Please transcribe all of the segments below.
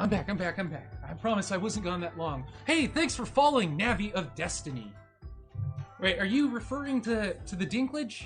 I'm back. I promise I wasn't gone that long. Hey, thanks for following Navi of Destiny. Wait, are you referring to the Dinklage?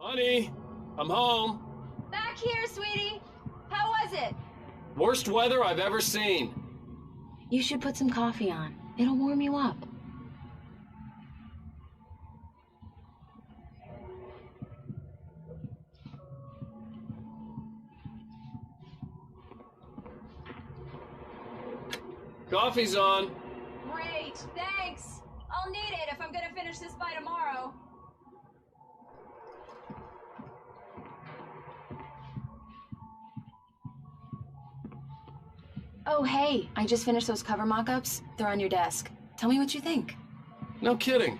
Honey, I'm home. Back here, sweetie. How was it? Worst weather I've ever seen. You should put some coffee on. It'll warm you up. Coffee's on. Great, thanks. I'll need it if I'm gonna finish this by tomorrow. Oh, hey, I just finished those cover mock-ups. They're on your desk. Tell me what you think. No kidding.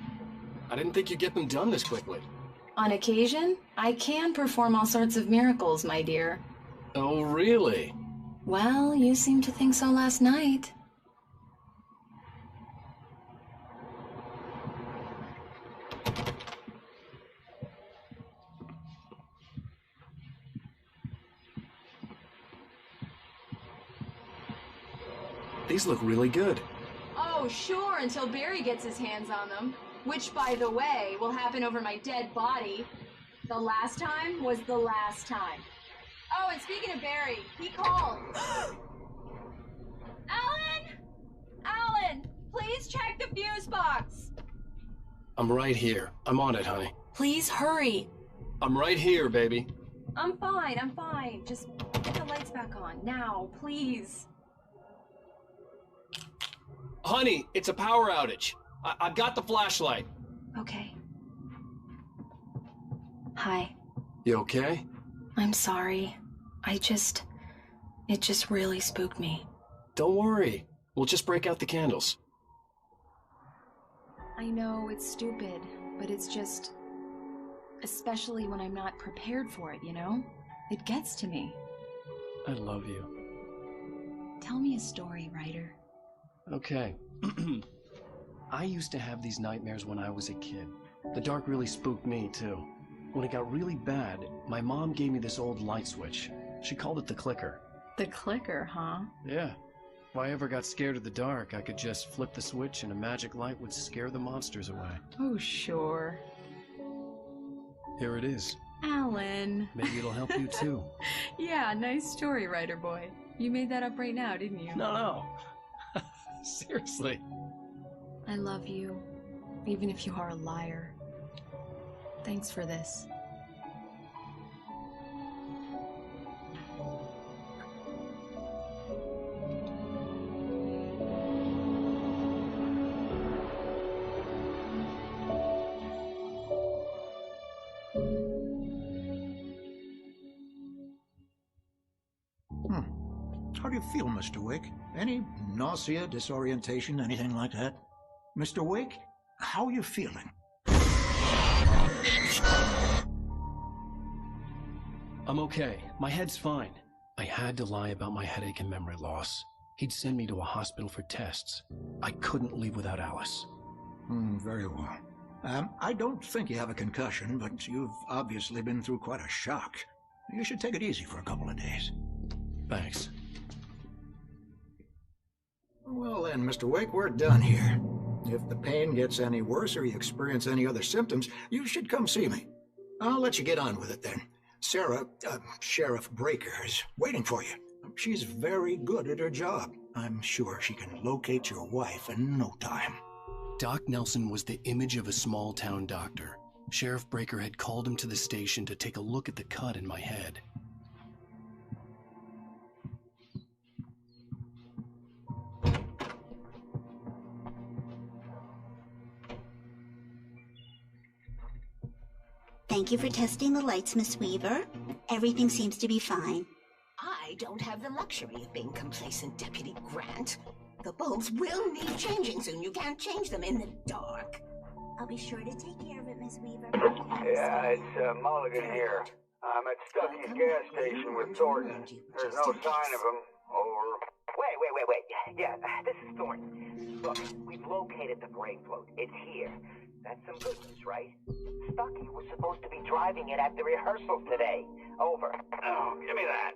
I didn't think you'd get them done this quickly. On occasion, I can perform all sorts of miracles, my dear. Oh, really? Well, you seemed to think so last night. These look really good. Oh, sure, until Barry gets his hands on them. Which, by the way, will happen over my dead body. The last time was the last time. Oh, and speaking of Barry, he called. Alan! Alan, please check the fuse box. I'm right here. I'm on it, honey. Please hurry. I'm right here, baby. I'm fine. Just get the lights back on. Now, please. Honey, it's a power outage. I've got the flashlight. Okay. Hi. You okay? I'm sorry. It just really spooked me. Don't worry. We'll just break out the candles. I know it's stupid, but it's just... Especially when I'm not prepared for it, you know? It gets to me. I love you. Tell me a story, writer. Okay. I used to have these nightmares when I was a kid. The dark really spooked me, too. When it got really bad, my mom gave me this old light switch. She called it the clicker. The clicker, huh? Yeah. If I ever got scared of the dark, I could just flip the switch and a magic light would scare the monsters away. Oh, sure. Here it is. Alan. Maybe it'll help you, too. Yeah, nice story, writer boy. You made that up right now, didn't you? No. Seriously. I love you, even if you are a liar. Thanks for this. How do you feel, Mr. Wake? Any nausea, disorientation, anything like that? Mr. Wake, how are you feeling? I'm okay. My head's fine. I had to lie about my headache and memory loss. He'd send me to a hospital for tests. I couldn't leave without Alice. Very well. I don't think you have a concussion, but you've obviously been through quite a shock. You should take it easy for a couple of days. Thanks. Well then, Mr. Wake, we're done here. If the pain gets any worse or you experience any other symptoms, you should come see me. I'll let you get on with it then. Sarah, Sheriff Breaker, is waiting for you. She's very good at her job. I'm sure she can locate your wife in no time. Doc Nelson was the image of a small-town doctor. Sheriff Breaker had called him to the station to take a look at the cut in my head. Thank you for testing the lights, Miss Weaver. Everything seems to be fine. I don't have the luxury of being complacent, Deputy Grant. The bulbs will need changing soon. You can't change them in the dark. I'll be sure to take care of it, Miss Weaver. Yeah, it's Mulligan here. I'm at Stucky's gas station with Thornton. There's no sign of him. Over. Wait. Yeah, this is Thornton. Look, we've located the brake float. It's here. That's some good news, right? Stucky was supposed to be driving it at the rehearsal today. Over. Oh, give me that.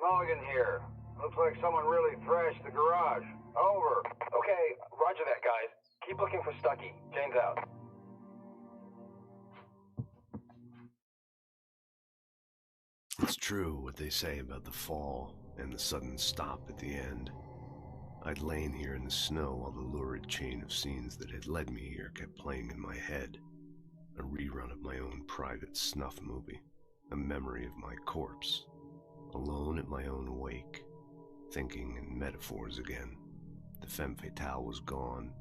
Mulligan here. Looks like someone really thrashed the garage. Over. Okay, roger that, guys. Keep looking for Stucky. Jane's out. It's true what they say about the fall and the sudden stop at the end. I'd lain here in the snow while the lurid chain of scenes that had led me here kept playing in my head. A rerun of my own private snuff movie. A memory of my corpse. Alone at my own wake. Thinking in metaphors again. The femme fatale was gone.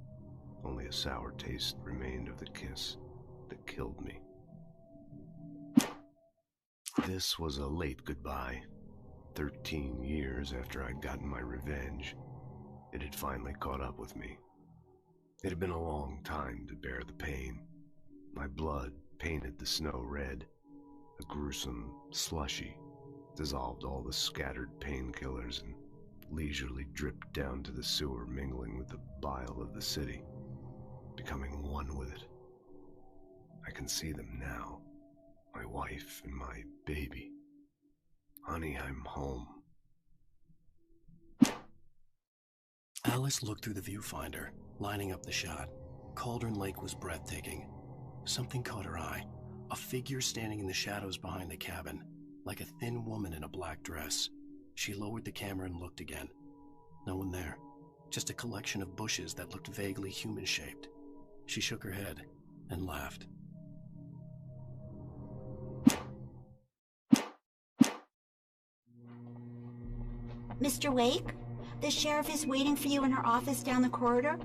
Only a sour taste remained of the kiss that killed me. This was a late goodbye. 13 years after I'd gotten my revenge. It had finally caught up with me. It had been a long time to bear the pain. My blood painted the snow red. A gruesome slushy dissolved all the scattered painkillers and leisurely dripped down to the sewer, mingling with the bile of the city, becoming one with it. I can see them now. My wife and my baby. Honey, I'm home. Alice looked through the viewfinder, lining up the shot. Cauldron Lake was breathtaking. Something caught her eye. A figure standing in the shadows behind the cabin, like a thin woman in a black dress. She lowered the camera and looked again. No one there. Just a collection of bushes that looked vaguely human-shaped. She shook her head and laughed. Mr. Wake, the sheriff is waiting for you in her office down the corridor.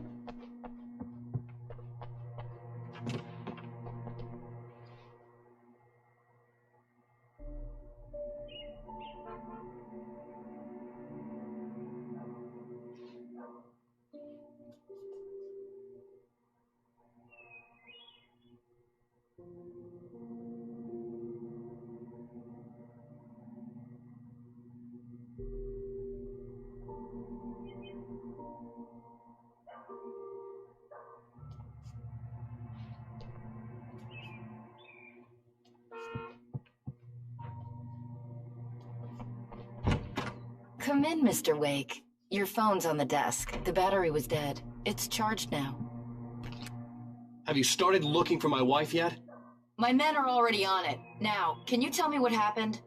Come in, Mr. Wake. Your phone's on the desk. The battery was dead. It's charged now. Have you started looking for my wife yet? My men are already on it. Now, can you tell me what happened?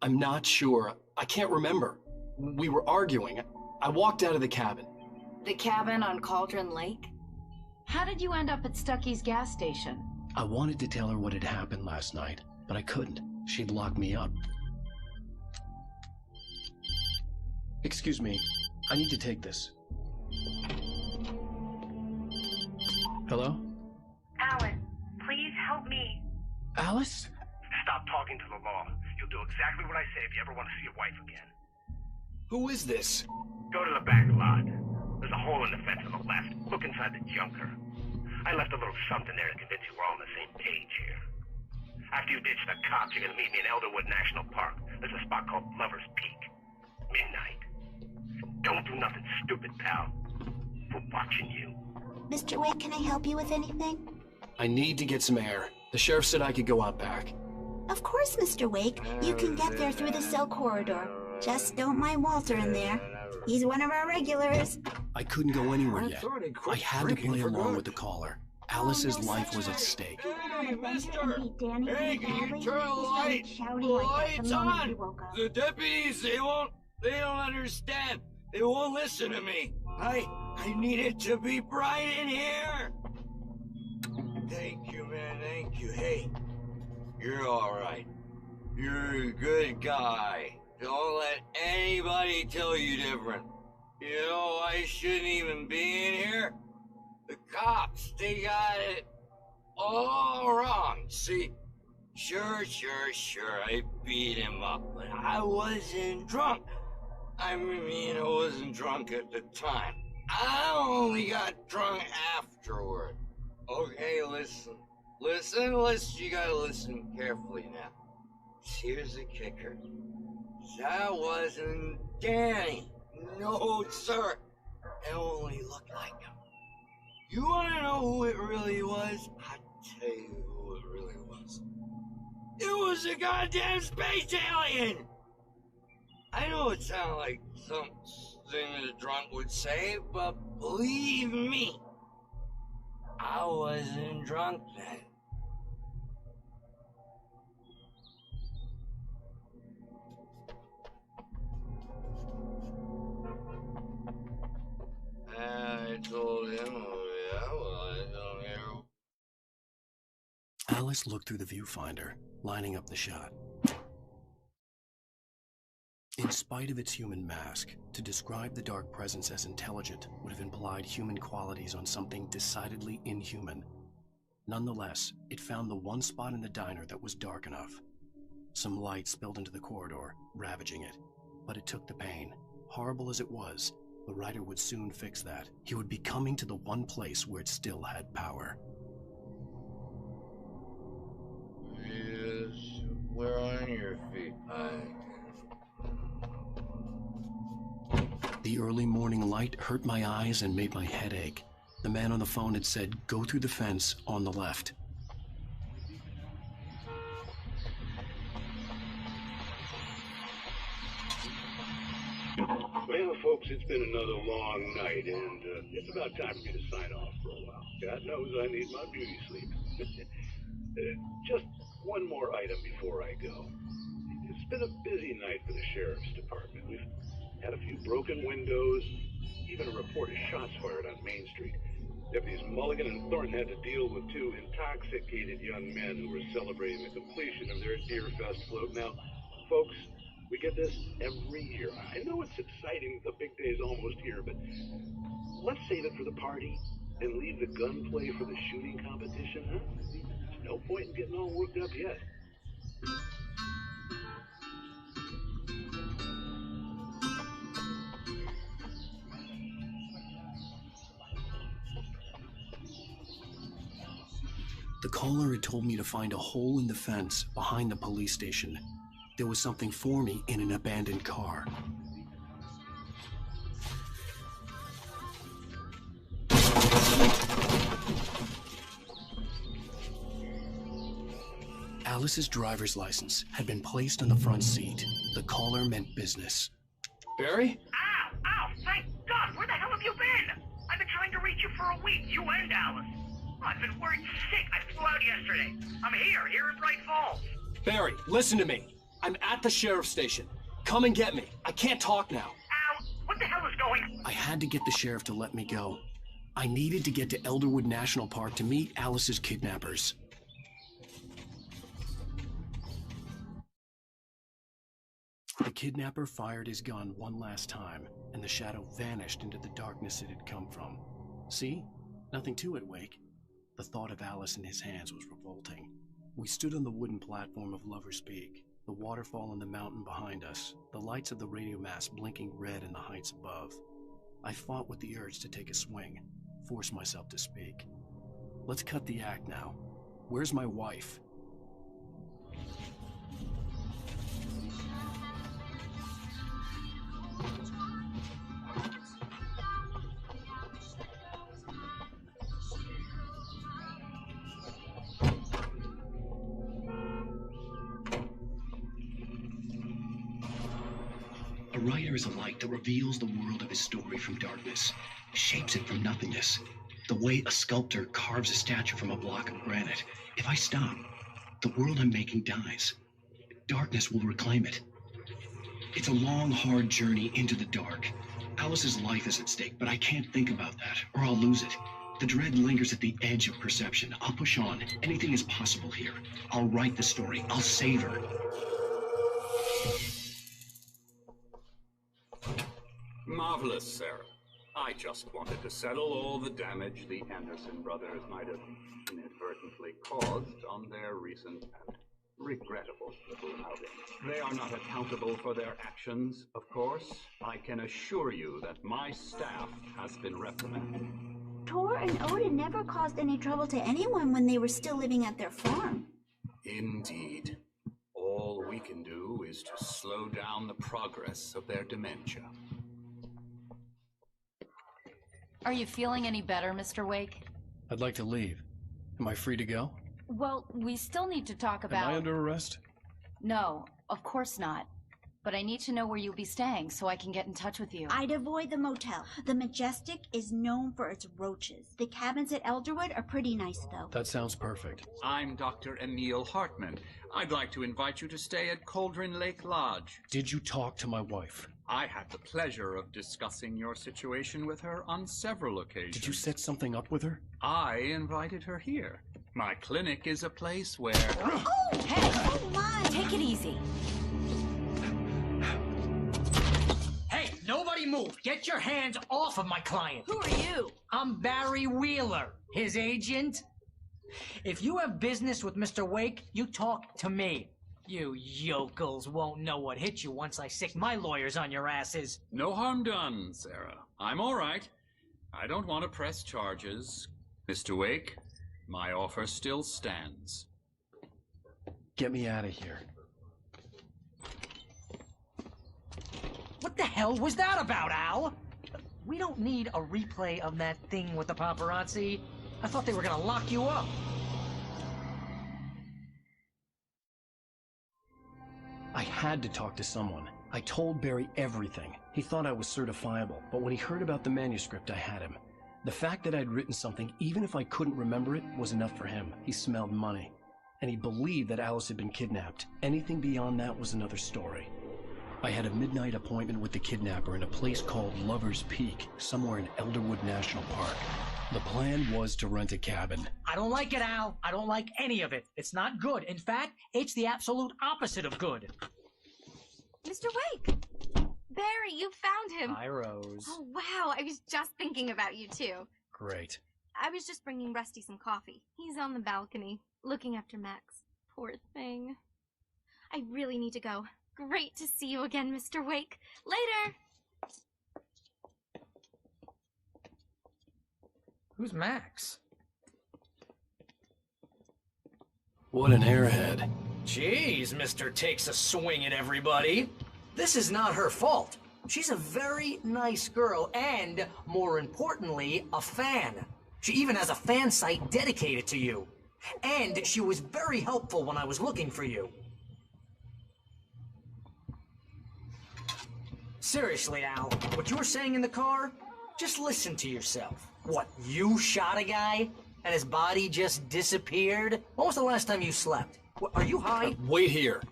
I'm not sure. I can't remember. We were arguing. I walked out of the cabin. The cabin on Cauldron Lake? How did you end up at Stucky's gas station? I wanted to tell her what had happened last night, but I couldn't. She'd lock me up. Excuse me. I need to take this. Hello? Alice, please help me. Alice? Stop talking to the law. You'll do exactly what I say if you ever want to see your wife again. Who is this? Go to the back lot. There's a hole in the fence on the left. Look inside the junker. I left a little something there to convince you we're all on the same page here. After you ditch the cops, you're gonna meet me in Elderwood National Park. There's a spot called Lover's Peak. Midnight. Don't do nothing stupid, pal. We're watching you. Mr. Wake, can I help you with anything? I need to get some air. The sheriff said I could go out back. Of course, Mr. Wake. You can get there through the cell corridor. Just don't mind Walter in there. He's one of our regulars. I couldn't go anywhere yet. I had to play along with the caller. Alice's life was at stake. Hey, mister! Hey, can you turn the lights on? The deputies, they don't understand. They won't listen to me. I need it to be bright in here. Thank you, man, thank you. Hey, you're all right. You're a good guy. Don't let anybody tell you different. You know, I shouldn't even be in here. The cops, they got it all wrong. See, sure, I beat him up, but I wasn't drunk. I mean, I wasn't drunk at the time. I only got drunk afterward. Okay, listen, you gotta listen carefully now. Here's the kicker. That wasn't Danny. No, sir. It only looked like him. You wanna know who it really was? I'll tell you who it really was. It was a goddamn space alien! I know it sounds like something a drunk would say, but believe me, I wasn't drunk then. I told him, oh yeah, well, I don't hear. Alice looked through the viewfinder, lining up the shot. In spite of its human mask, to describe the dark presence as intelligent would have implied human qualities on something decidedly inhuman. Nonetheless, it found the one spot in the diner that was dark enough. Some light spilled into the corridor, ravaging it. But it took the pain. Horrible as it was, the writer would soon fix that. He would be coming to the one place where it still had power. Yes, where on your feet? The early morning light hurt my eyes and made my head ache. The man on the phone had said, "Go through the fence on the left." Well, folks, it's been another long night, and it's about time for me to sign off for a while. God knows I need my beauty sleep. Just one more item before I go. It's been a busy night for the Sheriff's Department. We've had a few broken windows, even a report of shots fired on Main Street. Deputies Mulligan and Thornton had to deal with two intoxicated young men who were celebrating the completion of their Deerfest float. Now, folks, we get this every year. I know it's exciting, the big day's almost here, but let's save it for the party and leave the gunplay for the shooting competition, huh? There's no point in getting all worked up yet. The caller had told me to find a hole in the fence behind the police station. There was something for me in an abandoned car. Alice's driver's license had been placed on the front seat. The caller meant business. Barry? Ow! Ow! Thank God! Where the hell have you been? I've been trying to reach you for a week, you and Alice. I've been worried sick. I flew out yesterday. I'm here in Bright Falls. Barry, listen to me. I'm at the sheriff's station. Come and get me. I can't talk now. Ow! What the hell is going? I had to get the sheriff to let me go. I needed to get to Elderwood National Park to meet Alice's kidnappers. The kidnapper fired his gun one last time, and the shadow vanished into the darkness it had come from. See? Nothing to it, Wake. The thought of Alice in his hands was revolting. We stood on the wooden platform of Lover's Peak, the waterfall on the mountain behind us, the lights of the radio mast blinking red in the heights above. I fought with the urge to take a swing, force myself to speak. Let's cut the act now. Where's my wife? A writer is a light that reveals the world of his story from darkness, shapes it from nothingness. The way a sculptor carves a statue from a block of granite. If I stop, the world I'm making dies. Darkness will reclaim it. It's a long, hard journey into the dark. Alice's life is at stake, but I can't think about that, or I'll lose it. The dread lingers at the edge of perception. I'll push on. Anything is possible here. I'll write the story. I'll save her. Marvelous, Sarah. I just wanted to settle all the damage the Anderson brothers might have inadvertently caused on their recent and regrettable little outing. They are not accountable for their actions, of course. I can assure you that my staff has been reprimanded. Tor and Odin never caused any trouble to anyone when they were still living at their farm. Indeed. All we can do is to slow down the progress of their dementia. Are you feeling any better, Mr. Wake? I'd like to leave. Am I free to go? Well, we still need to talk about... Am I under arrest? No, of course not. But I need to know where you'll be staying so I can get in touch with you. I'd avoid the motel. The Majestic is known for its roaches. The cabins at Elderwood are pretty nice, though. That sounds perfect. I'm Dr. Emil Hartman. I'd like to invite you to stay at Cauldron Lake Lodge. Did you talk to my wife? I had the pleasure of discussing your situation with her on several occasions. Did you set something up with her? I invited her here. My clinic is a place where... Oh, hey! Come on! Take it easy. Hey, nobody move! Get your hands off of my client! Who are you? I'm Barry Wheeler, his agent. If you have business with Mr. Wake, you talk to me. You yokels won't know what hit you once I sick my lawyers on your asses. No harm done, Sarah. I'm all right. I don't want to press charges. Mr. Wake, my offer still stands. Get me out of here. What the hell was that about, Al? We don't need a replay of that thing with the paparazzi. I thought they were gonna lock you up. I had to talk to someone. I told Barry everything. He thought I was certifiable, but when he heard about the manuscript, I had him. The fact that I'd written something, even if I couldn't remember it, was enough for him. He smelled money. And he believed that Alice had been kidnapped. Anything beyond that was another story. I had a midnight appointment with the kidnapper in a place called Lover's Peak, somewhere in Elderwood National Park. The plan was to rent a cabin. I don't like it, Al. I don't like any of it. It's not good. In fact, it's the absolute opposite of good. Mr. Wake! Barry, you found him! Hi, Rose. Oh, wow. I was just thinking about you, too. Great. I was just bringing Rusty some coffee. He's on the balcony, looking after Max. Poor thing. I really need to go. Great to see you again, Mr. Wake. Later! Who's Max? What an airhead. Jeez, Mr. Takes a swing at everybody. This is not her fault. She's a very nice girl and, more importantly, a fan. She even has a fan site dedicated to you. And she was very helpful when I was looking for you. Seriously, Al, what you were saying in the car, just listen to yourself. What, you shot a guy and his body just disappeared? When was the last time you slept? What, are you high? Wait here.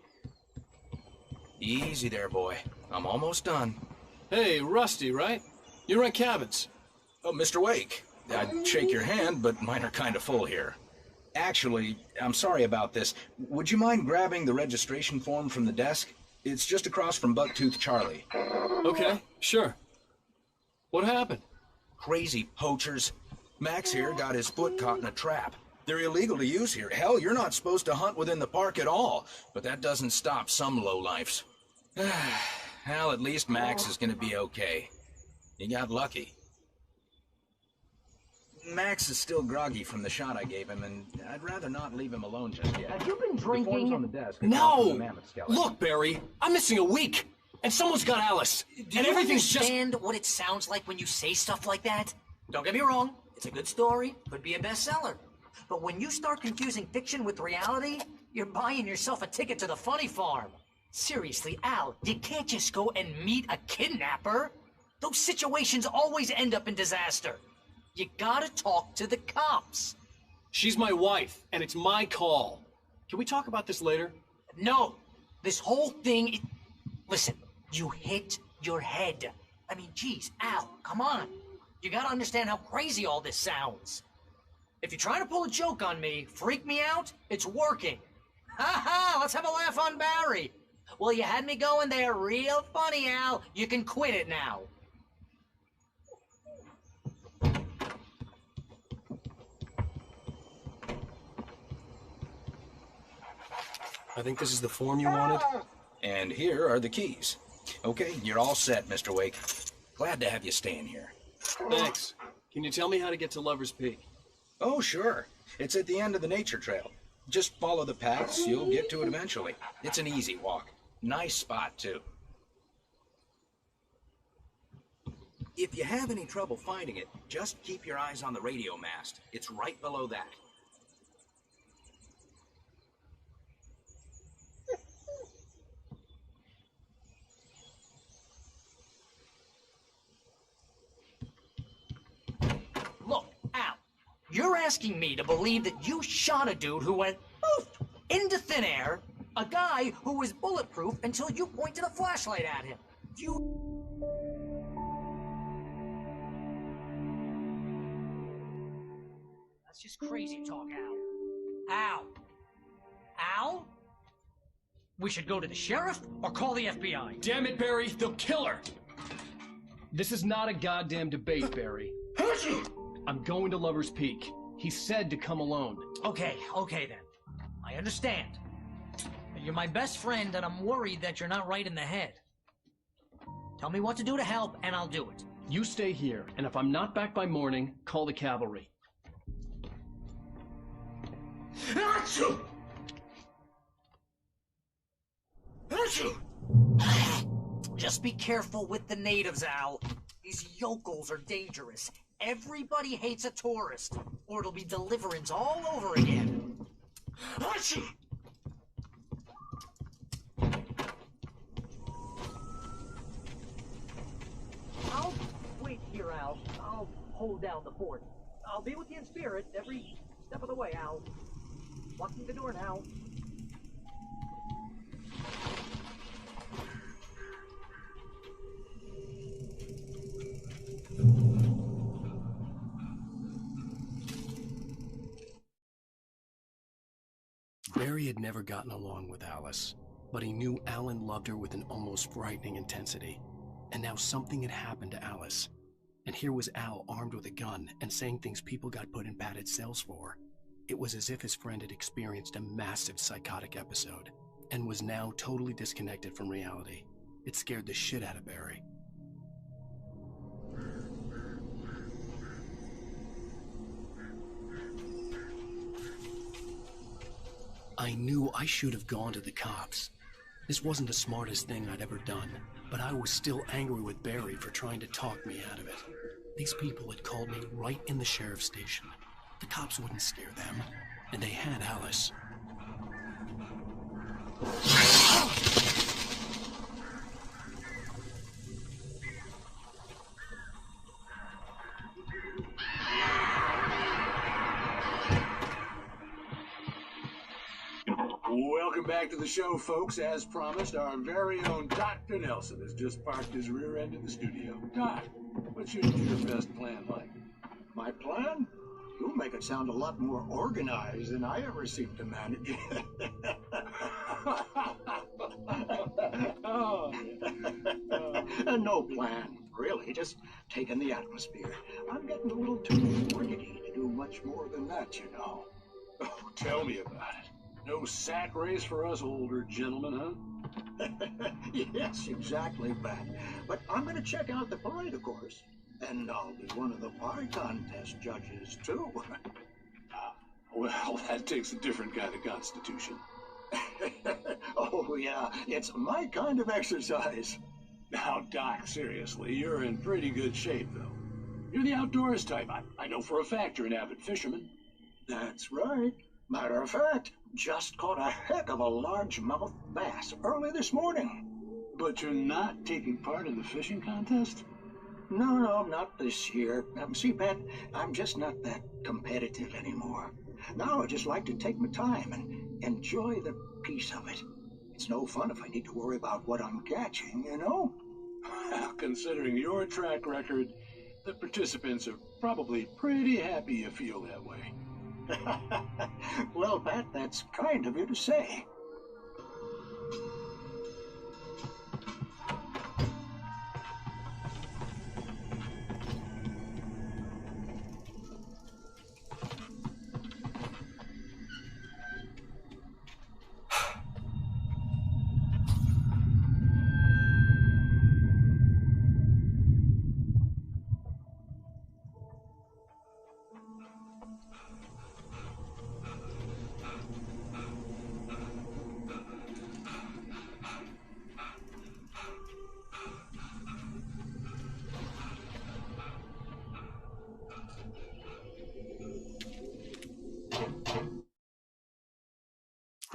Easy there, boy. I'm almost done. Hey, Rusty, right? You rent cabins. Oh, Mr. Wake. I'd shake your hand, but mine are kind of full here. Actually, I'm sorry about this. Would you mind grabbing the registration form from the desk? It's just across from Bucktooth Charlie. Okay, sure. What happened? Crazy poachers. Max here got his foot caught in a trap. They're illegal to use here. Hell, you're not supposed to hunt within the park at all. But that doesn't stop some lowlifes. Well, at least Max is gonna be okay. He got lucky. Max is still groggy from the shot I gave him, and I'd rather not leave him alone just yet. Have you been The form's drinking? on the desk. No! Look, Barry, I'm missing a week, and someone's got Alice, and everything's just... understand what it sounds like when you say stuff like that? Don't get me wrong, it's a good story, could be a bestseller. But when you start confusing fiction with reality, you're buying yourself a ticket to the funny farm. Seriously, Al, you can't just go and meet a kidnapper. Those situations always end up in disaster. You gotta talk to the cops. She's my wife, and it's my call. Can we talk about this later? No, this whole thing is... Listen, you hit your head. I mean, geez, Al, come on. You gotta understand how crazy all this sounds. If you're trying to pull a joke on me, freak me out, it's working. Ha ha, let's have a laugh on Barry. Well, you had me going there real funny, Al. You can quit it now. I think this is the form you wanted. And here are the keys. Okay, you're all set, Mr. Wake. Glad to have you staying here. Thanks. Can you tell me how to get to Lover's Peak? Oh, sure. It's at the end of the nature trail. Just follow the paths, you'll get to it eventually. It's an easy walk. Nice spot, too. If you have any trouble finding it, just keep your eyes on the radio mast. It's right below that. Look, Al, you're asking me to believe that you shot a dude who went poof into thin air, a guy who was bulletproof until you pointed a flashlight at him. That's just crazy talk, Al. Al? Al? We should go to the sheriff or call the FBI. Damn it, Barry, they'll kill her! This is not a goddamn debate, Barry. I'm going to Lover's Peak. He said to come alone. Okay then. I understand. You're my best friend, and I'm worried that you're not right in the head. Tell me what to do to help, and I'll do it. You stay here, and if I'm not back by morning, call the cavalry. Achoo! Achoo! Just be careful with the natives, Al. These yokels are dangerous. Everybody hates a tourist, or it'll be Deliverance all over again. Achoo! I'll wait here, Al. I'll hold down the fort. I'll be with you in spirit every step of the way, Al. Locking the door now. Barry had never gotten along with Alice, but he knew Alan loved her with an almost frightening intensity. And now something had happened to Alice. And here was Al armed with a gun and saying things people got put in padded cells for. It was as if his friend had experienced a massive psychotic episode and was now totally disconnected from reality. It scared the shit out of Barry. I knew I should have gone to the cops. This wasn't the smartest thing I'd ever done, but I was still angry with Barry for trying to talk me out of it. These people had called me right in the sheriff's station. The cops wouldn't scare them, and they had Alice. back to the show, folks. As promised, our very own Dr. Nelson has just parked his rear end in the studio. Doc, what's your best plan like? My plan? You make it sound a lot more organized than I ever seem to manage. No plan, really. Just taking the atmosphere. I'm getting a little too rickety to do much more than that, you know. Oh, tell me about it. No sack race for us older gentlemen, huh? Yes, exactly, Pat. But I'm going to check out the parade, of course. And I'll be one of the pie contest judges, too. Well, that takes a different kind of constitution. Oh, yeah. It's my kind of exercise. Now, Doc, seriously, you're in pretty good shape, though. You're the outdoors type. I know for a fact you're an avid fisherman. That's right. Matter of fact, just caught a heck of a largemouth bass early this morning. But you're not taking part in the fishing contest? No, not this year. See, Pat, I'm just not that competitive anymore. Now I just like to take my time and enjoy the peace of it. It's no fun if I need to worry about what I'm catching, you know? Well, considering your track record, the participants are probably pretty happy you feel that way. Well, Pat, that's kind of you to say.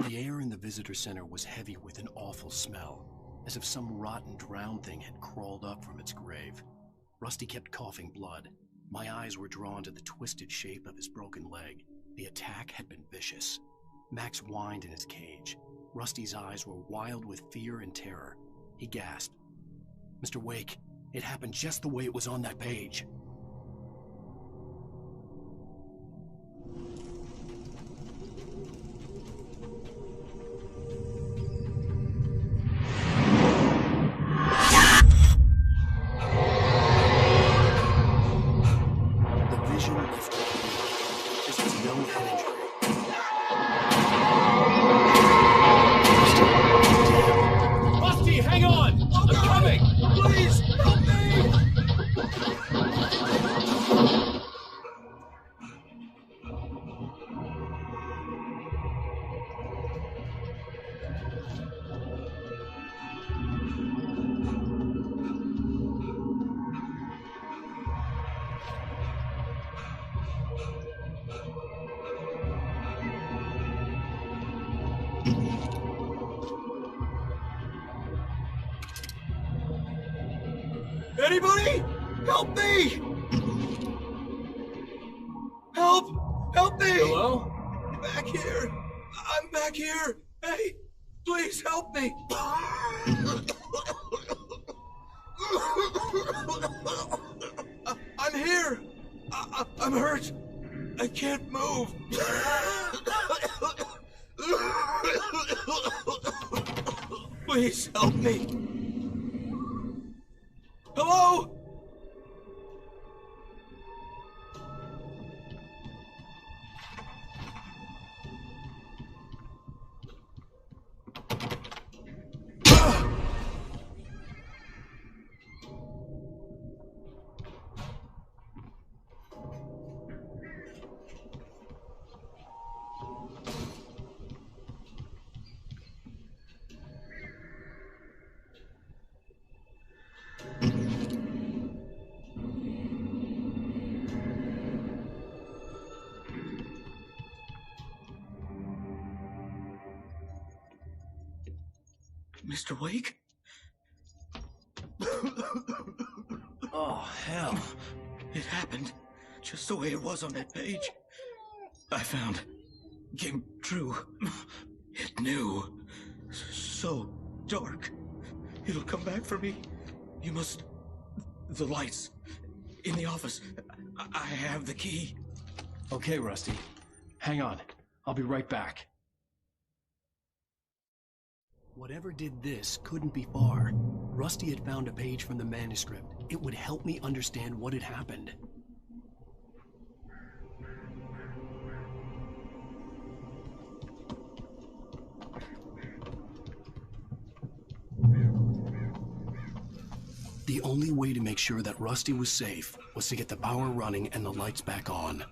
The air in the visitor center was heavy with an awful smell, as if some rotten drowned thing had crawled up from its grave. Rusty kept coughing blood. My eyes were drawn to the twisted shape of his broken leg. The attack had been vicious. Max whined in his cage. Rusty's eyes were wild with fear and terror. He gasped. "Mr. Wake, it happened just the way it was on that page." Anybody? Help me! Help me! Hello? Back here! I'm back here! Hey, please help me! I'm here! I'm hurt! I can't move! Please help me! Hello? Mr. Wake? Oh, hell. It happened just the way it was on that page. I found. Came true. It knew. so dark. It'll come back for me. You must... The lights. In the office. I have the key. Okay, Rusty. Hang on. I'll be right back. Whatever did this couldn't be far. Rusty had found a page from the manuscript. It would help me understand what had happened. The only way to make sure that Rusty was safe was to get the power running and the lights back on.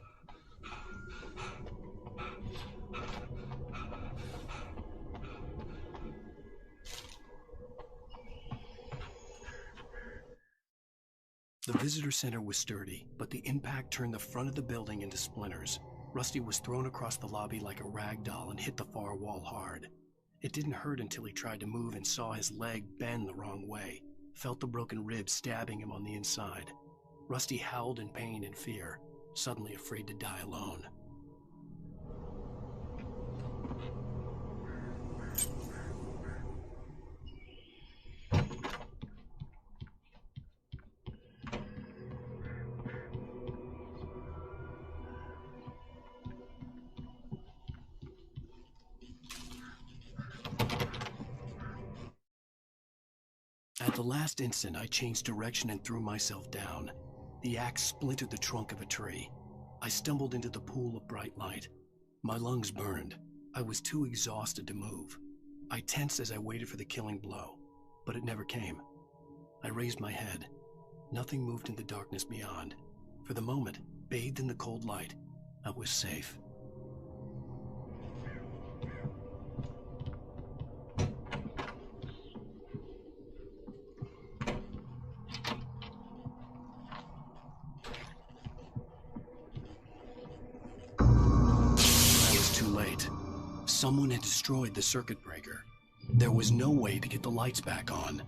The visitor center was sturdy, but the impact turned the front of the building into splinters. Rusty was thrown across the lobby like a rag doll and hit the far wall hard. It didn't hurt until he tried to move and saw his leg bend the wrong way. Felt the broken rib stabbing him on the inside. Rusty howled in pain and fear, suddenly afraid to die alone. At the last instant, I changed direction and threw myself down. The axe splintered the trunk of a tree. I stumbled into the pool of bright light. My lungs burned. I was too exhausted to move. I tensed as I waited for the killing blow, but it never came. I raised my head. Nothing moved in the darkness beyond. For the moment, bathed in the cold light, I was safe. Someone had destroyed the circuit breaker. There was no way to get the lights back on.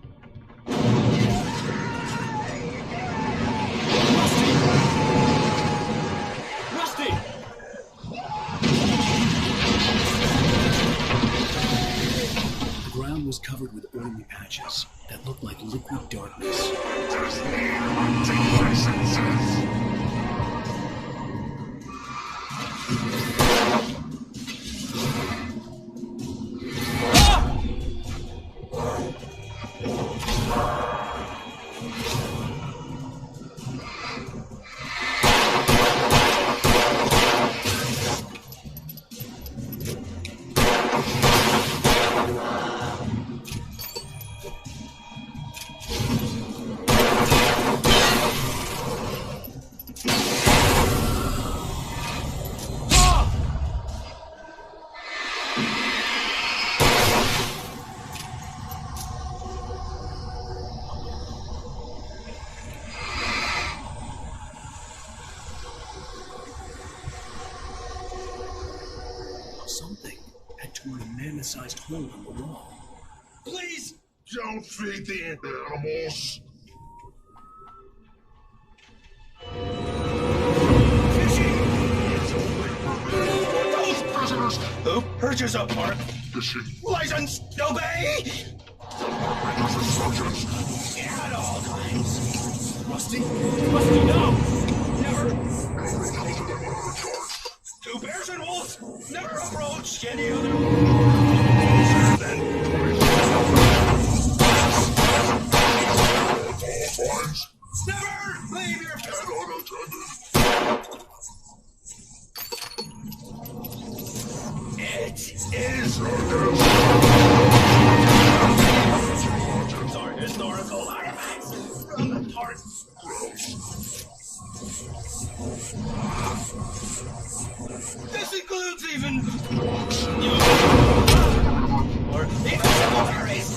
Rusty! The ground was covered with oily patches that looked like liquid darkness. Something had torn a man-sized hole in the wall. Please don't feed the animals. Those prisoners who purchase a park license obey. At all times. Rusty? Rusty, no! Never! Two bears and wolves never approach any other. Never leave your pet unattended. It is our historical artifacts from the park. This includes even you or even cemeteries.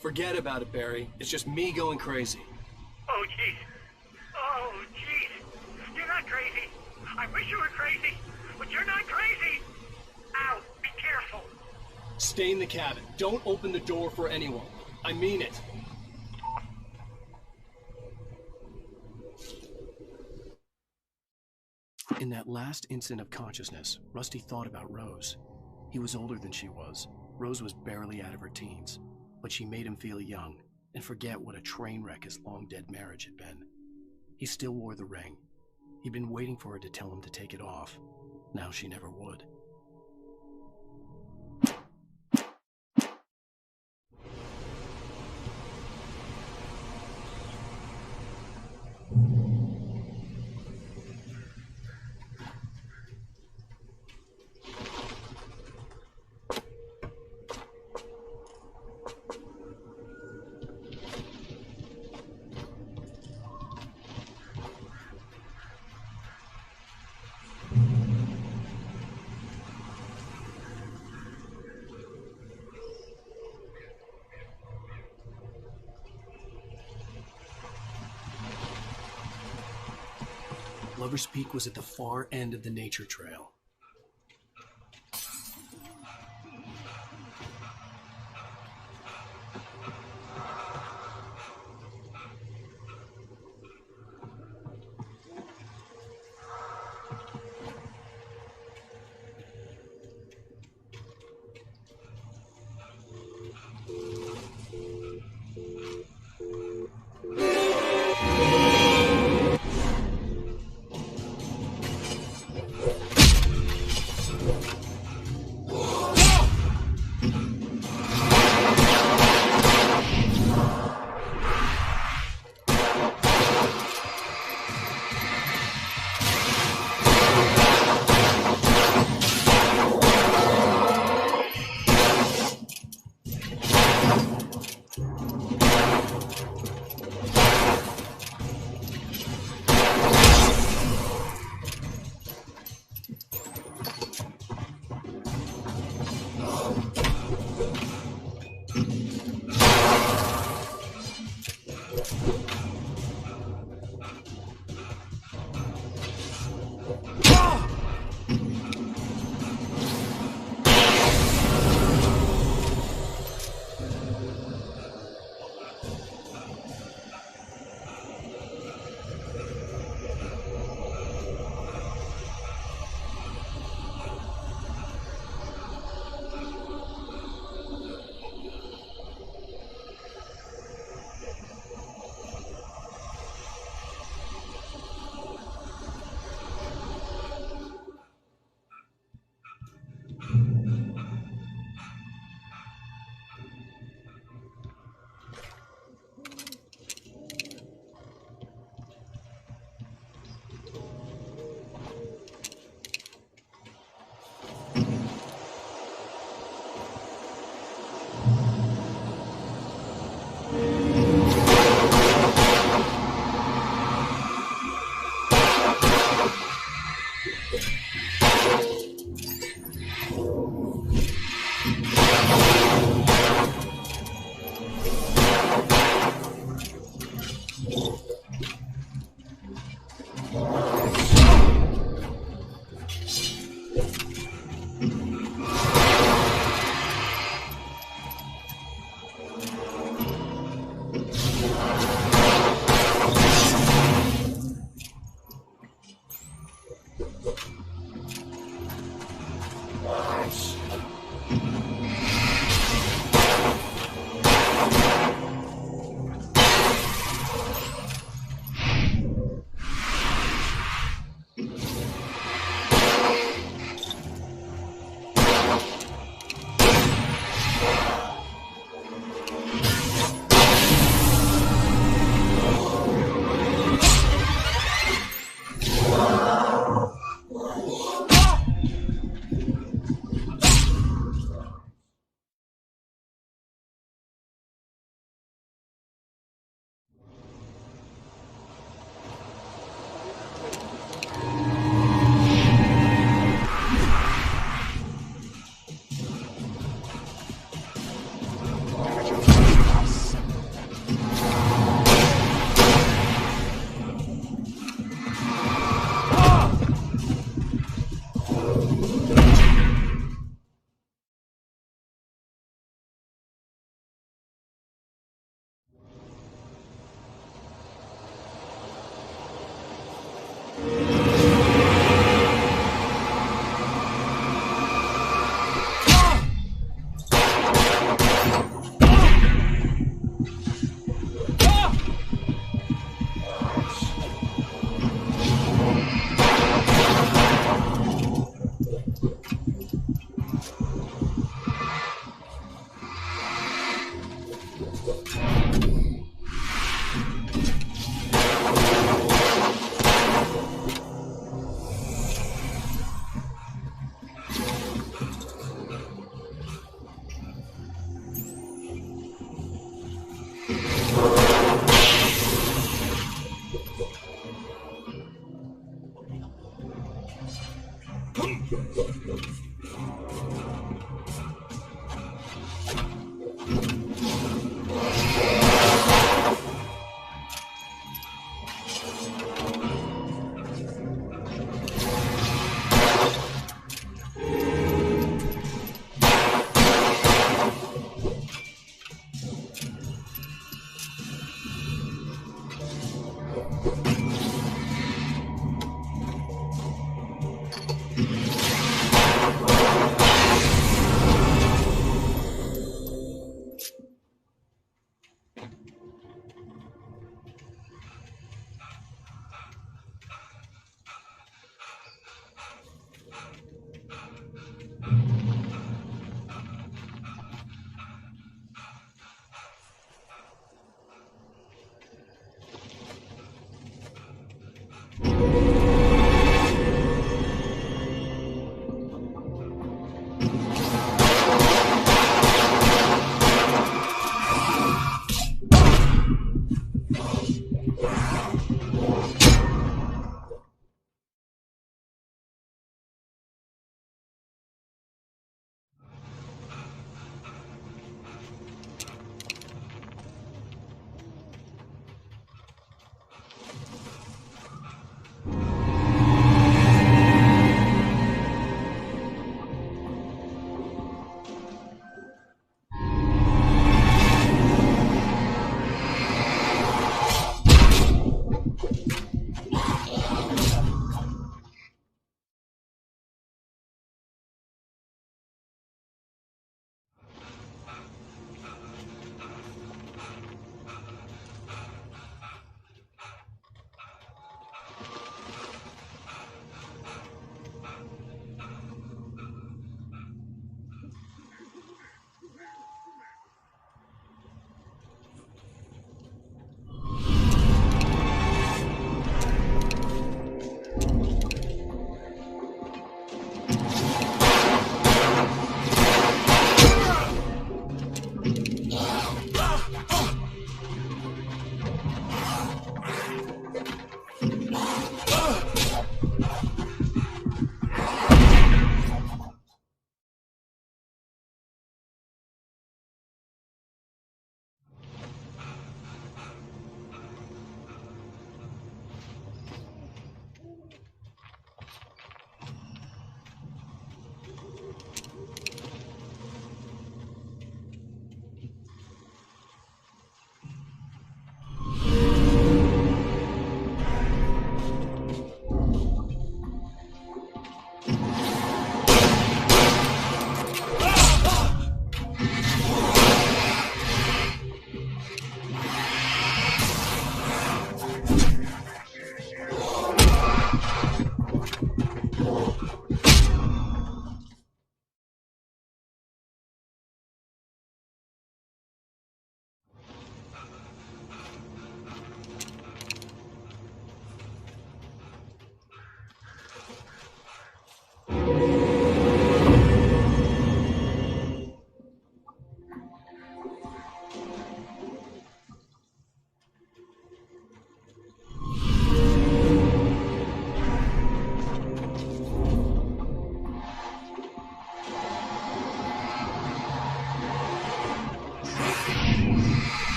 Forget about it, Barry. It's just me going crazy. Oh, jeez. Oh, jeez. You're not crazy. I wish you were crazy, but you're not crazy. Ow, be careful. Stay in the cabin. Don't open the door for anyone. I mean it. In that last instant of consciousness, Rusty thought about Rose. He was older than she was. Rose was barely out of her teens. But she made him feel young and forget what a train wreck his long-dead marriage had been. He still wore the ring. He'd been waiting for her to tell him to take it off. Now she never would. Lover's Peak was at the far end of the nature trail.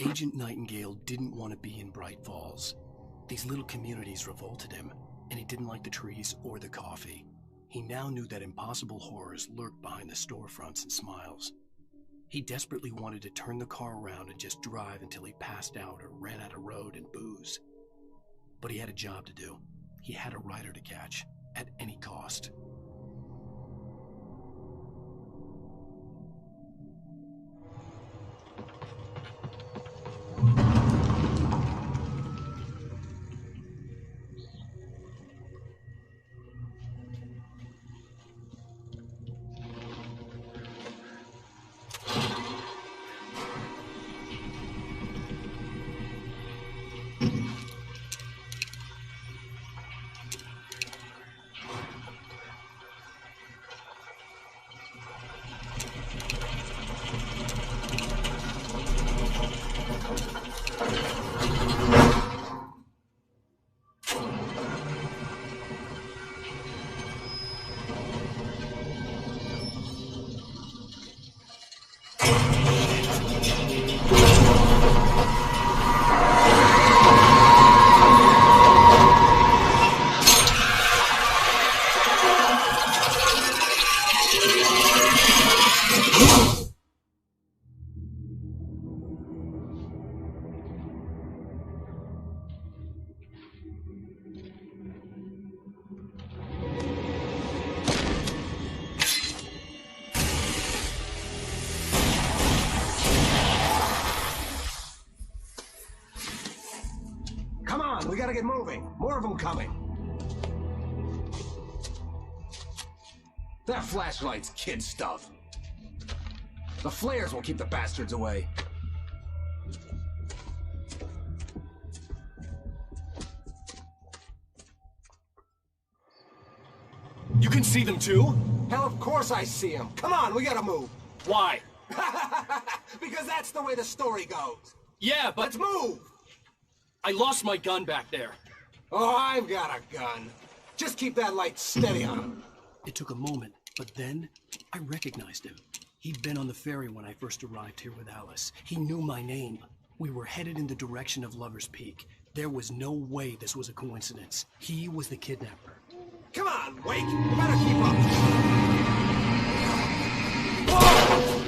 Agent Nightingale didn't want to be in Bright Falls. These little communities revolted him, and he didn't like the trees or the coffee. He now knew that impossible horrors lurked behind the storefronts and smiles. He desperately wanted to turn the car around and just drive until he passed out or ran out of road and booze. But he had a job to do. He had a rider to catch, at any cost. We gotta get moving. More of them coming. That flashlight's kid stuff. The flares will keep the bastards away. You can see them too? Hell, of course I see them. Come on, we gotta move. Why? Because that's the way the story goes. Yeah, but... Let's move! I lost my gun back there. Oh, I've got a gun. Just keep that light steady on him. It took a moment, but then I recognized him. He'd been on the ferry when I first arrived here with Alice. He knew my name. We were headed in the direction of Lover's Peak. There was no way this was a coincidence. He was the kidnapper. Come on, Wake! You better keep up! Whoa!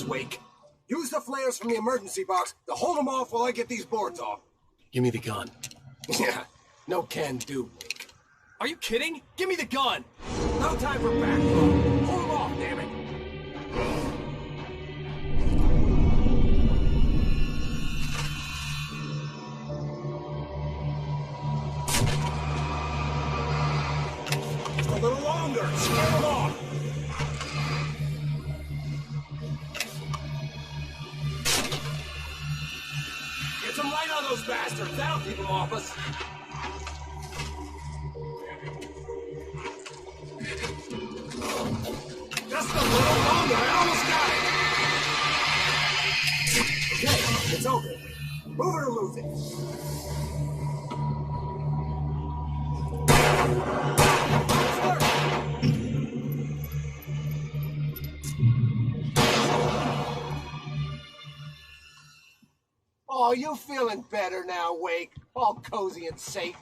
Wake. Use the flares from the emergency box to hold them off while I get these boards off. Give me the gun. Yeah, no can do, Wake. Are you kidding? Give me the gun! No time for back throw. Hold them off, damn it! A little longer. Scare them off. Get some light on those bastards. That'll keep them off us. Just a little longer. I almost got it. Okay, it's over. Move it or lose it. Oh, you feeling better now, Wake? All cozy and safe.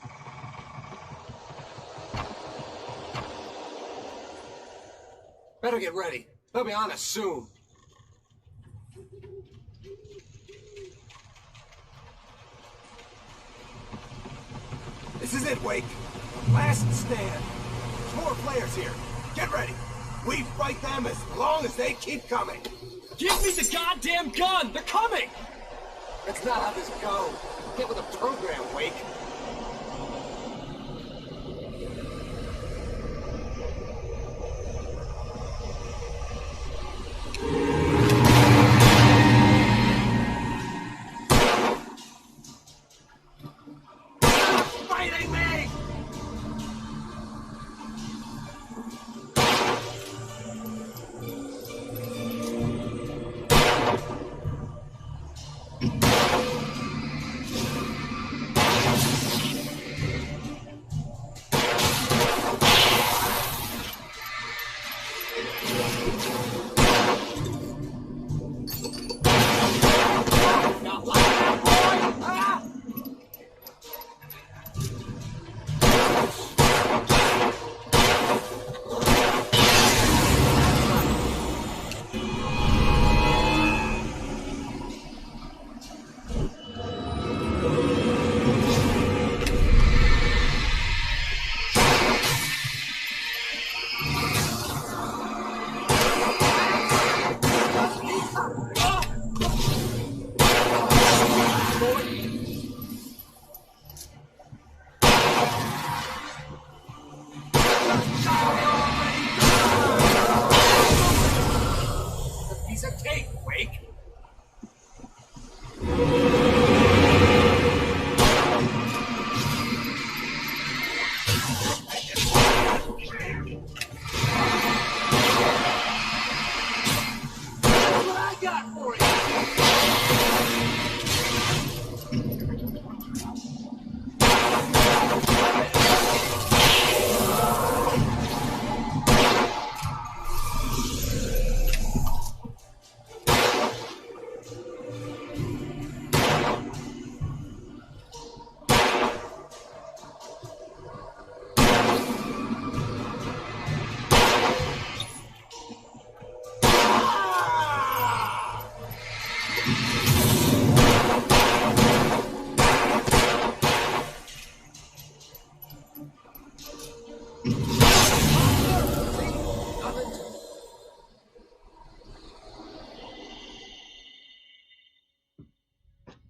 Better get ready. They'll be on us soon. This is it, Wake. Last stand. There's more players here. Get ready. We fight them as long as they keep coming. Give me the goddamn gun! They're coming! That's not how this goes. Get with the program, Wake. Fighting me! Piece of cake, Wake. What I got for you?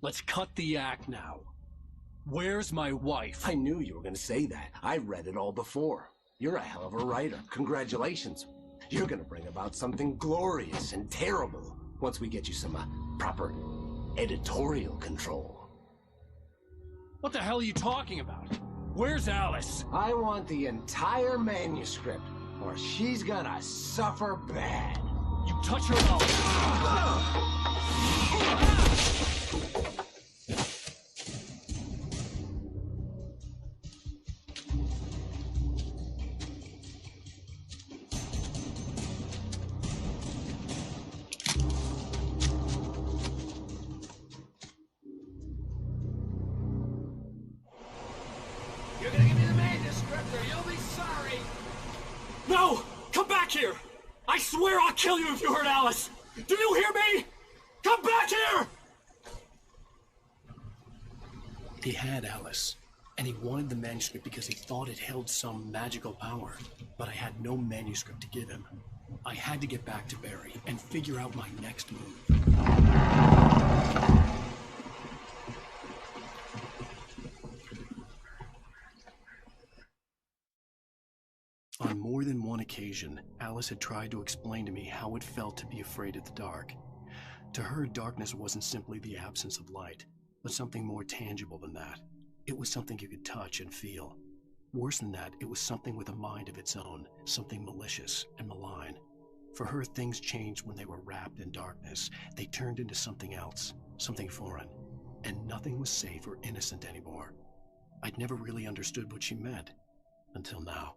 Let's cut the act now. Where's my wife? I knew you were going to say that. I read it all before. You're a hell of a writer. Congratulations. You're going to bring about something glorious and terrible once we get you some proper editorial control. What the hell are you talking about? Where's Alice? I want the entire manuscript, or she's gonna suffer bad. You touch her You're gonna give me the manuscript or you'll be sorry. No! Come back here! I swear I'll kill you if you hurt Alice! Do you hear me? Come back here! He had Alice, and he wanted the manuscript because he thought it held some magical power. But I had no manuscript to give him. I had to get back to Barry and figure out my next move. On more than one occasion, Alice had tried to explain to me how it felt to be afraid of the dark. To her, darkness wasn't simply the absence of light, but something more tangible than that. It was something you could touch and feel. Worse than that, it was something with a mind of its own, something malicious and malign. For her, things changed when they were wrapped in darkness. They turned into something else, something foreign, and nothing was safe or innocent anymore. I'd never really understood what she meant, until now.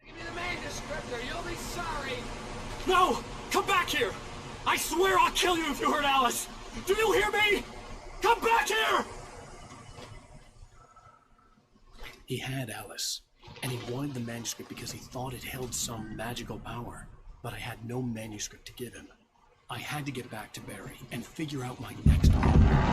Give me the manuscript or you'll be sorry. No! swear I'll kill you if you hurt Alice! Do you hear me? Come back here! He had Alice, and he wanted the manuscript because he thought it held some magical power. But I had no manuscript to give him. I had to get back to Barry and figure out my next move.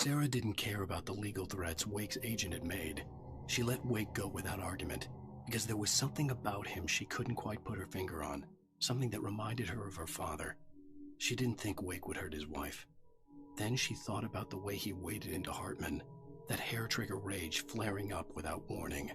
Sarah didn't care about the legal threats Wake's agent had made. She let Wake go without argument, because there was something about him she couldn't quite put her finger on, something that reminded her of her father. She didn't think Wake would hurt his wife. Then she thought about the way he waded into Hartman, that hair-trigger rage flaring up without warning.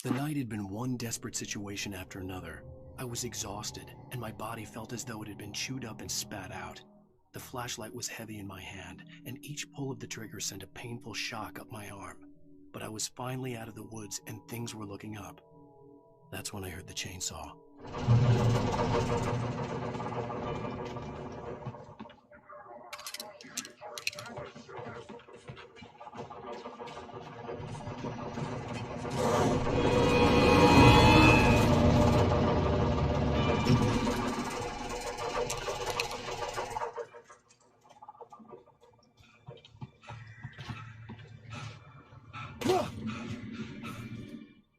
The night had been one desperate situation after another. I was exhausted, and my body felt as though it had been chewed up and spat out. The flashlight was heavy in my hand, and each pull of the trigger sent a painful shock up my arm. But I was finally out of the woods, and things were looking up. That's when I heard the chainsaw.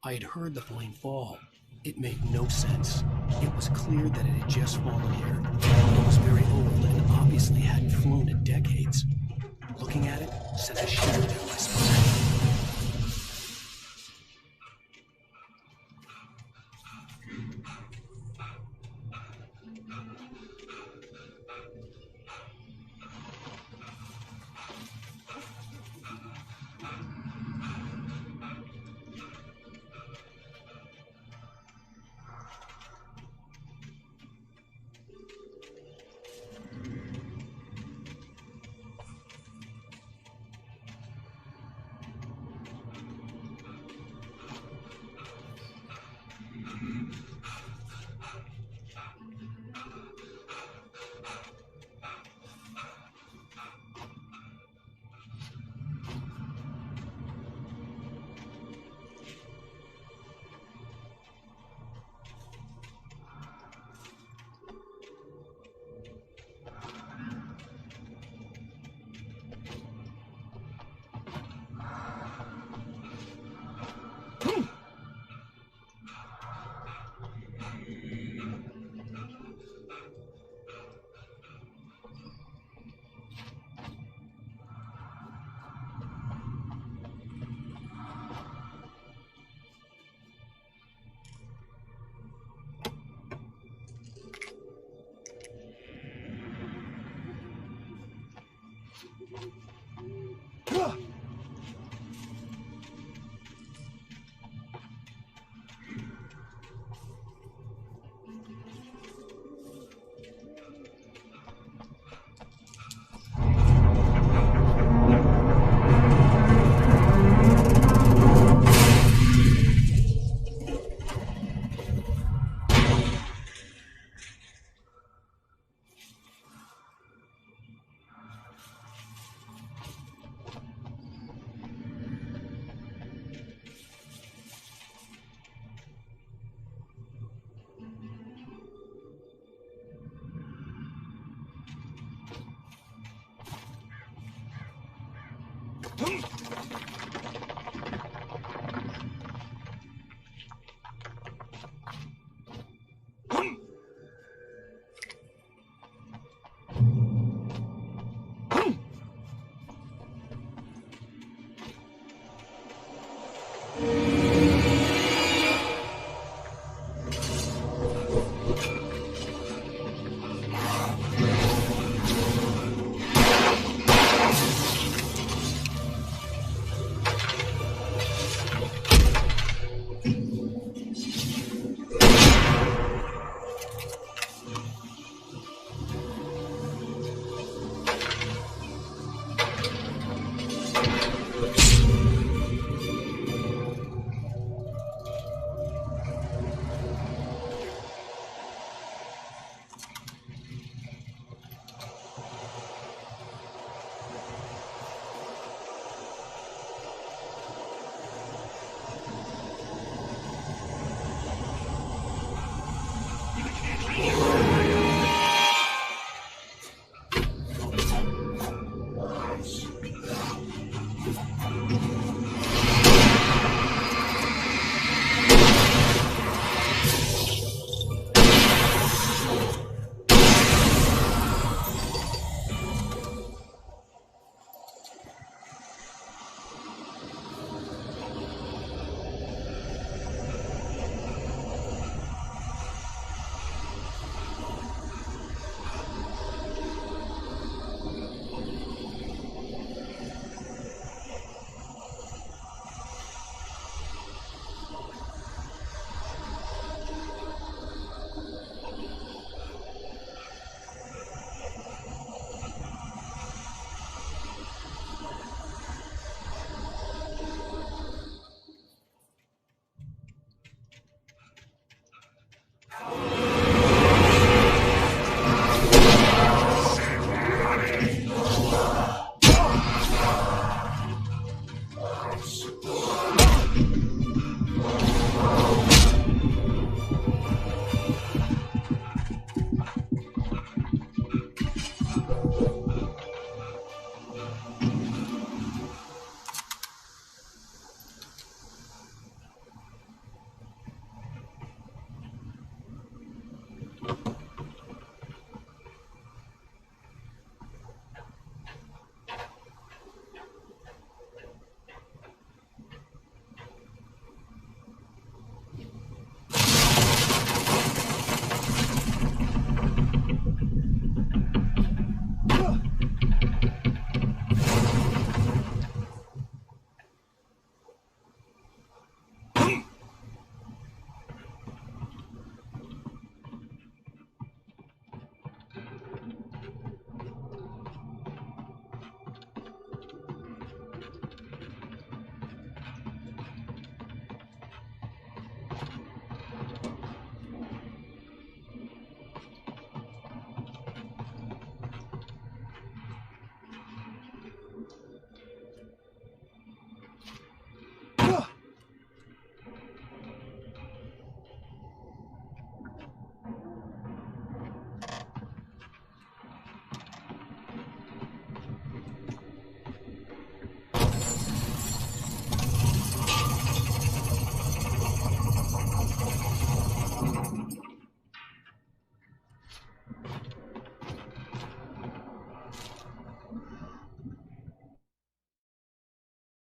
I had heard the plane fall. It made no sense. It was clear that it had just fallen here. It was very old and obviously hadn't flown in decades. Looking at it sent a shiver down my spine.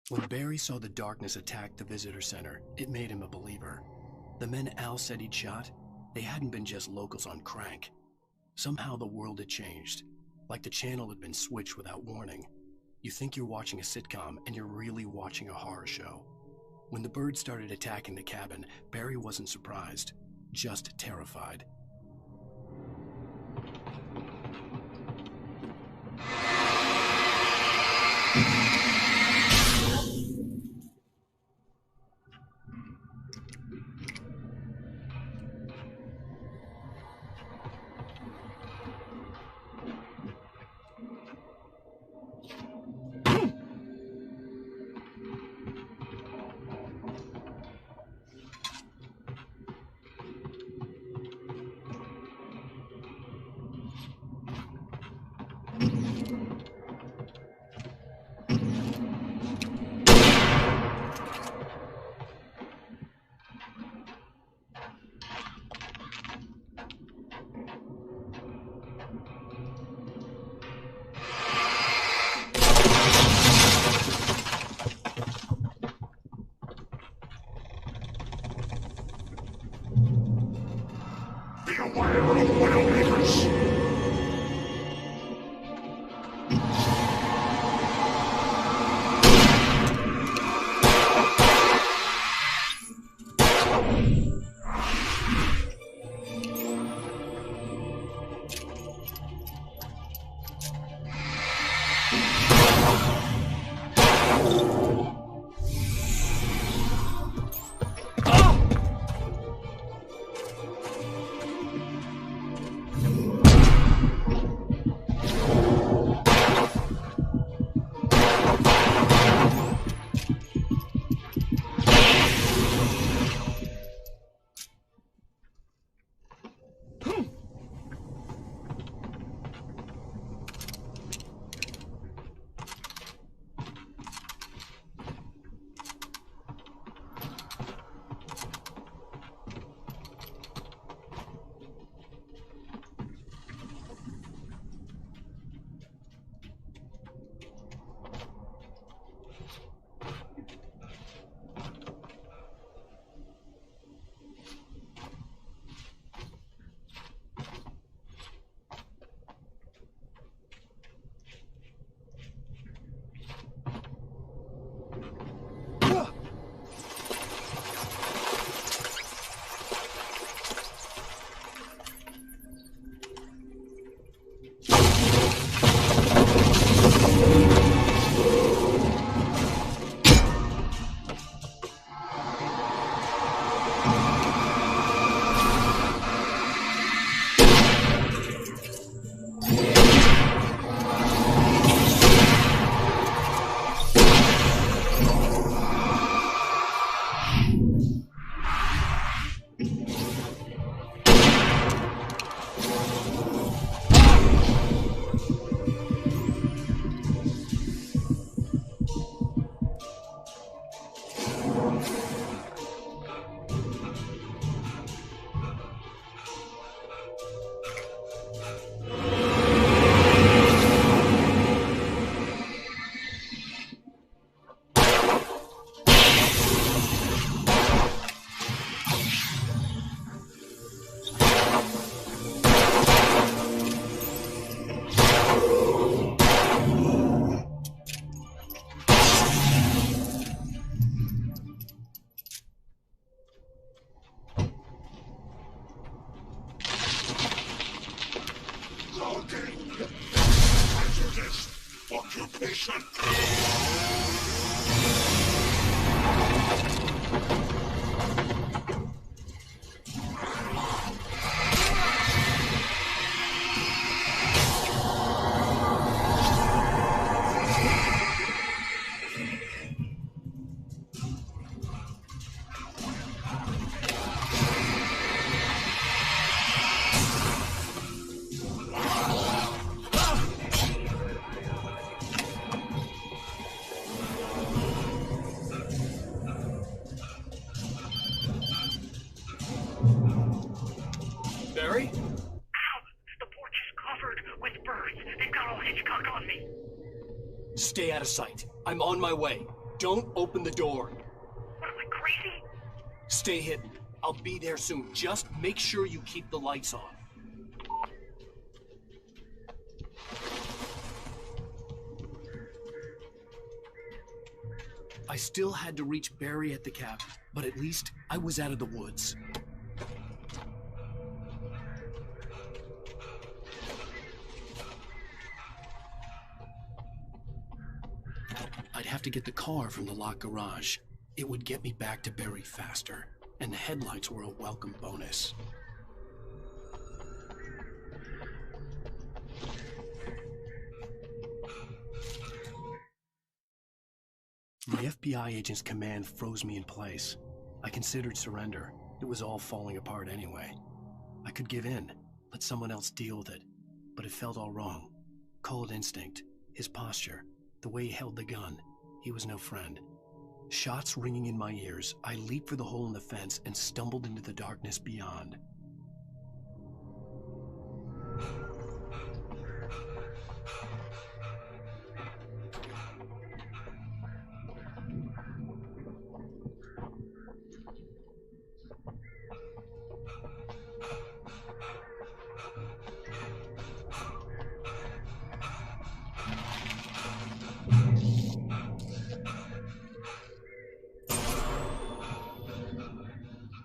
When Barry saw the darkness attack the visitor center, it made him a believer. The men Al said he'd shot, they hadn't been just locals on crank. Somehow the world had changed, like the channel had been switched without warning. You think you're watching a sitcom, and you're really watching a horror show. When the birds started attacking the cabin, Barry wasn't surprised, just terrified. Barry? Ow! The porch is covered with birds. They've got all Hitchcock on me. Stay out of sight. I'm on my way. Don't open the door. What am I, crazy? Stay hidden. I'll be there soon. Just make sure you keep the lights on. I still had to reach Barry at the cabin, but at least I was out of the woods. I'd have to get the car from the locked garage. It would get me back to Barry faster, and the headlights were a welcome bonus. The FBI agent's command froze me in place. I considered surrender. It was all falling apart anyway. I could give in, let someone else deal with it, but it felt all wrong. Call it instinct, his posture, the way he held the gun. He was no friend. Shots ringing in my ears, I leaped for the hole in the fence and stumbled into the darkness beyond.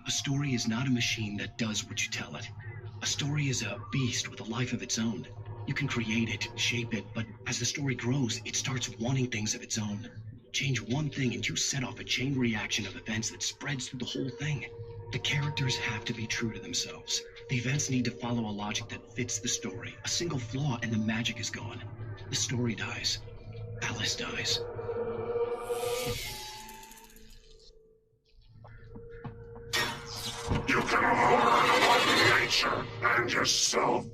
A story is not a machine that does what you tell it. A story is a beast with a life of its own. You can create it, shape it, but as the story grows, it starts wanting things of its own. Change one thing and you set off a chain reaction of events that spreads through the whole thing. The characters have to be true to themselves. The events need to follow a logic that fits the story. A single flaw and the magic is gone. The story dies. Alice dies. You can harm nature and yourself.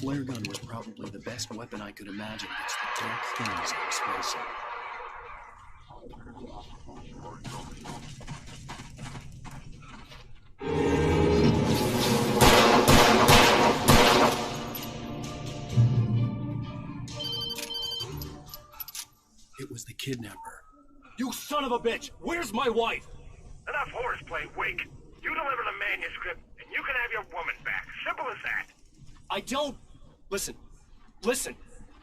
flare gun was probably the best weapon I could imagine against the dark things I was facing. It was the kidnapper. You son of a bitch! Where's my wife? Enough horseplay, Wake. You deliver the manuscript, and you can have your woman back. Simple as that. I don't... Listen. Listen.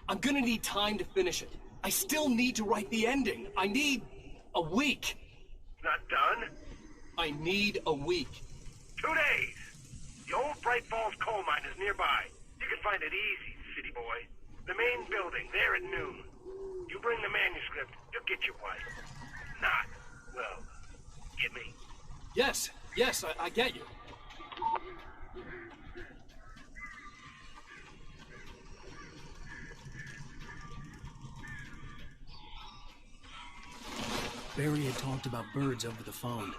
I'm gonna need time to finish it. I still need to write the ending. I need... a week. Not done? I need a week. 2 days. The old Bright Falls coal mine is nearby. You can find it easy, city boy. The main building, there at noon. You bring the manuscript, you'll get your wife. Not, well, get me? Yes, I get you. Barry had talked about birds over the phone.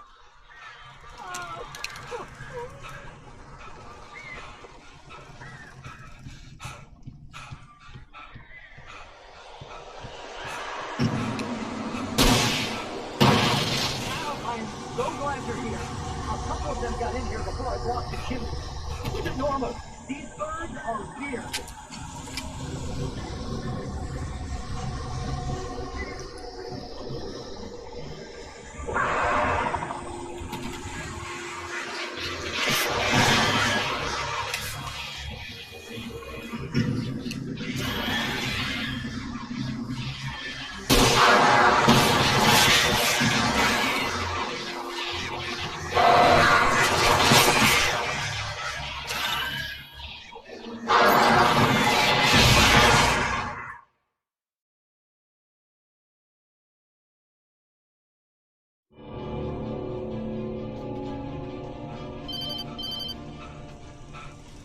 I'm so glad you're here. A couple of them got in here before I blocked the chimney. This isn't normal. These birds are weird.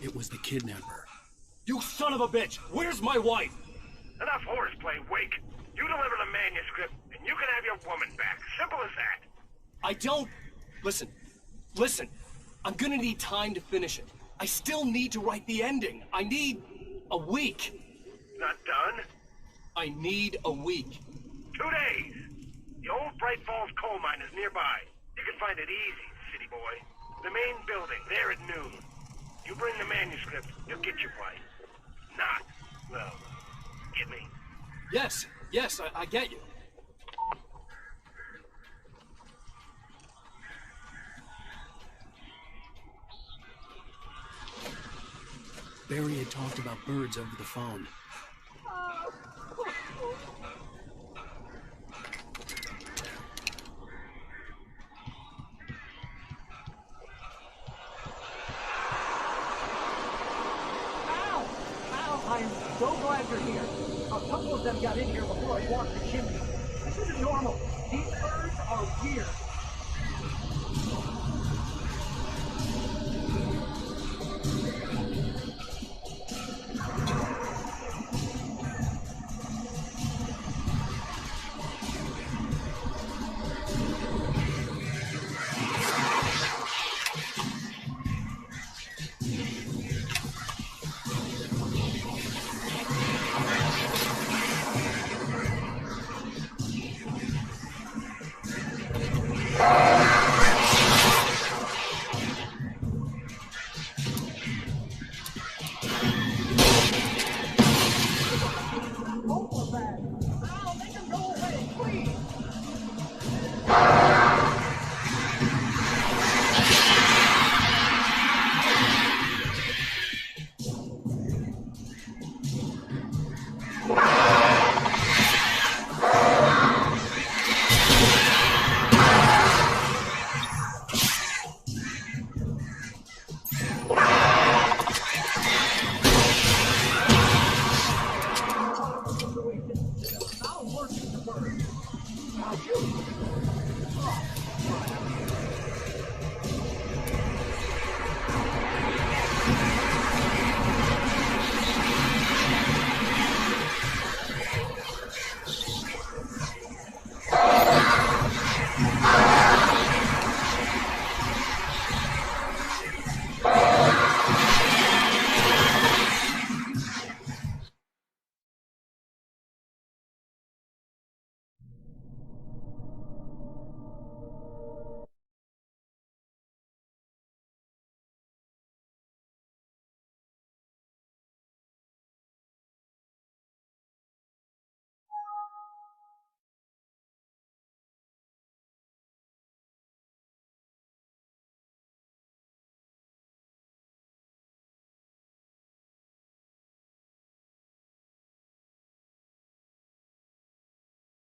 It was the kidnapper. You son of a bitch! Where's my wife? Enough horseplay, Wake. You deliver the manuscript, and you can have your woman back. Simple as that. I don't... Listen. I'm gonna need time to finish it. I still need to write the ending. I need... a week. Not done? I need a week. 2 days. The old Bright Falls coal mine is nearby. You can find it easy, city boy. The main building, there at noon. You bring the manuscript, you'll get your wife. Not, well, get me? Yes, I get you. Barry had talked about birds over the phone. I'm so glad you're here. A couple of them got in here before I blocked the chimney. This isn't normal. These birds are weird.